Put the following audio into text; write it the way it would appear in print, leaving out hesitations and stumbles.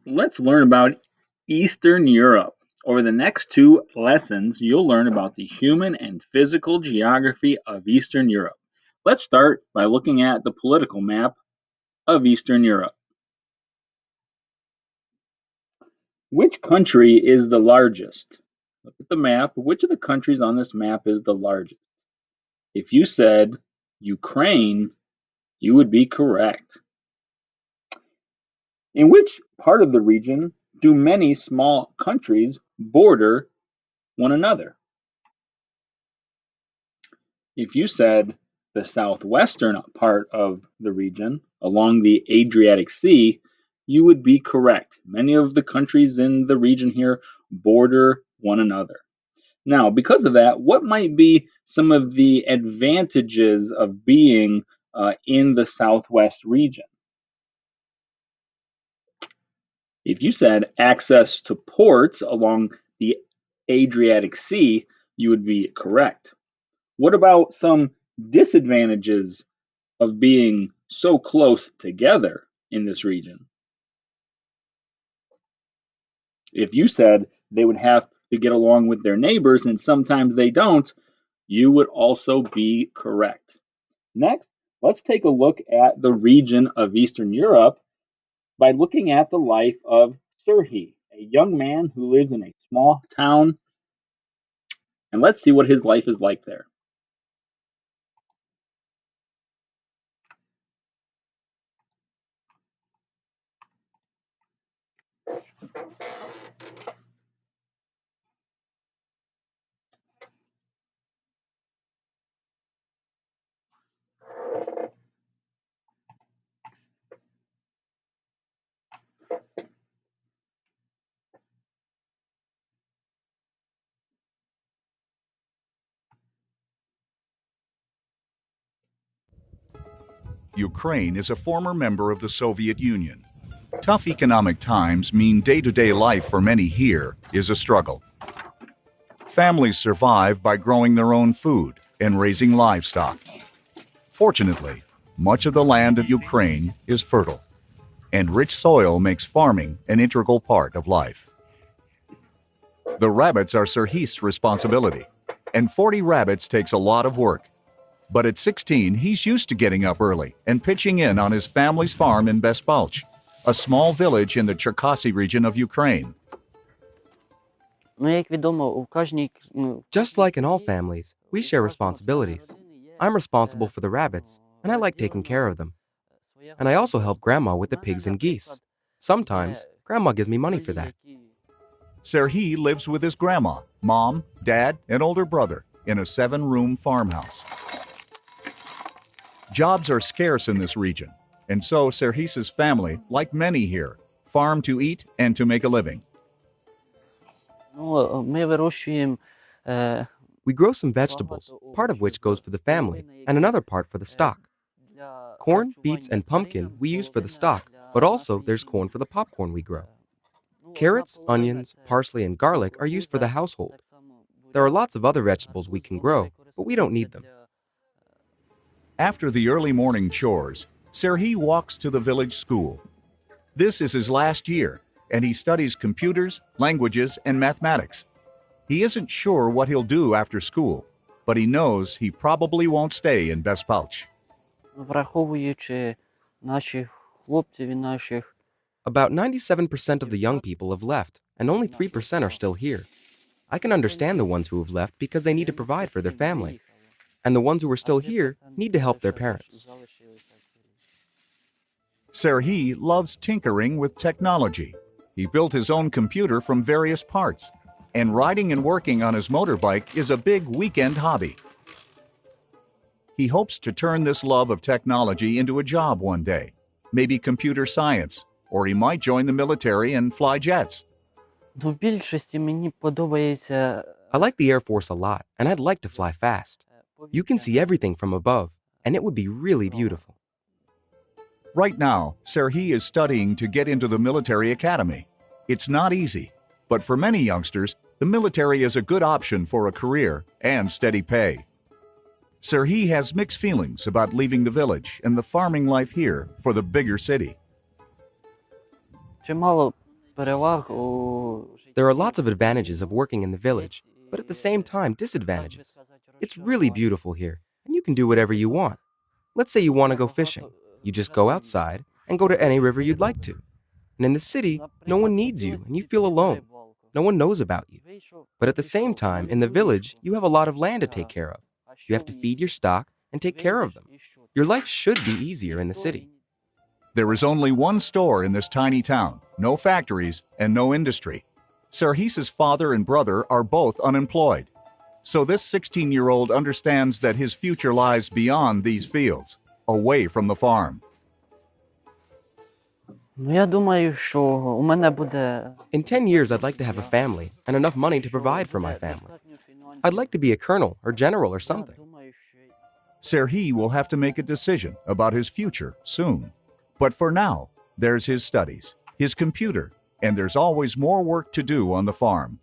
Let's learn about Eastern Europe. Over the next two lessons, you'll learn about the human and physical geography of Eastern Europe. Let's start by looking at the political map of Eastern Europe. Which country is the largest? Look at the map. Which of the countries on this map is the largest? If you said Ukraine, you would be correct. In which part of the region do many small countries border one another? If you said the southwestern part of the region along the Adriatic Sea, you would be correct. Many of the countries in the region here border one another. Now, because of that, what might be some of the advantages of being in the southwest region? If you said access to ports along the Adriatic Sea, you would be correct. What about some disadvantages of being so close together in this region? If you said they would have to get along with their neighbors and sometimes they don't, you would also be correct. Next, let's take a look at the region of Eastern Europe by looking at the life of Serhii, a young man who lives in a small town, and let's see what his life is like there. Ukraine is a former member of the Soviet Union. Tough economic times mean day-to-day life for many here is a struggle. Families survive by growing their own food and raising livestock. Fortunately, much of the land of Ukraine is fertile, and rich soil makes farming an integral part of life. The rabbits are Serhi's responsibility, and 40 rabbits takes a lot of work. But at 16, he's used to getting up early and pitching in on his family's farm in Bespalch, a small village in the Cherkasy region of Ukraine. Just like in all families, we share responsibilities. I'm responsible for the rabbits, and I like taking care of them. And I also help Grandma with the pigs and geese. Sometimes, Grandma gives me money for that. Serhiy lives with his grandma, mom, dad, and older brother in a 7-room farmhouse. Jobs are scarce in this region, and so Serhis's family, like many here, farm to eat and to make a living. We grow some vegetables, part of which goes for the family, and another part for the stock. Corn, beets, and pumpkin we use for the stock, but also there's corn for the popcorn we grow. Carrots, onions, parsley, and garlic are used for the household. There are lots of other vegetables we can grow, but we don't need them. After the early morning chores, Serhiy walks to the village school. This is his last year, and he studies computers, languages, and mathematics. He isn't sure what he'll do after school, but he knows he probably won't stay in Bespalch. About 97% of the young people have left, and only 3% are still here. I can understand the ones who have left because they need to provide for their family, and the ones who are still here need to help their parents. Serhiy loves tinkering with technology. He built his own computer from various parts, and riding and working on his motorbike is a big weekend hobby. He hopes to turn this love of technology into a job one day, maybe computer science, or he might join the military and fly jets. I like the Air Force a lot, and I'd like to fly fast. You can see everything from above, and it would be really beautiful. Right now, Serhiy is studying to get into the military academy. It's not easy, but for many youngsters, the military is a good option for a career and steady pay. Serhiy has mixed feelings about leaving the village and the farming life here for the bigger city. There are lots of advantages of working in the village, but at the same time, disadvantages. It's really beautiful here, and you can do whatever you want. Let's say you want to go fishing. You just go outside and go to any river you'd like to. And in the city, no one needs you and you feel alone. No one knows about you. But at the same time, in the village, you have a lot of land to take care of. You have to feed your stock and take care of them. Your life should be easier in the city. There is only one store in this tiny town, no factories, and no industry. Serhis's father and brother are both unemployed. So this 16-year-old understands that his future lies beyond these fields, away from the farm. In 10 years, I'd like to have a family and enough money to provide for my family. I'd like to be a colonel or general or something. Serhi will have to make a decision about his future soon. But for now, there's his studies, his computer, and there's always more work to do on the farm.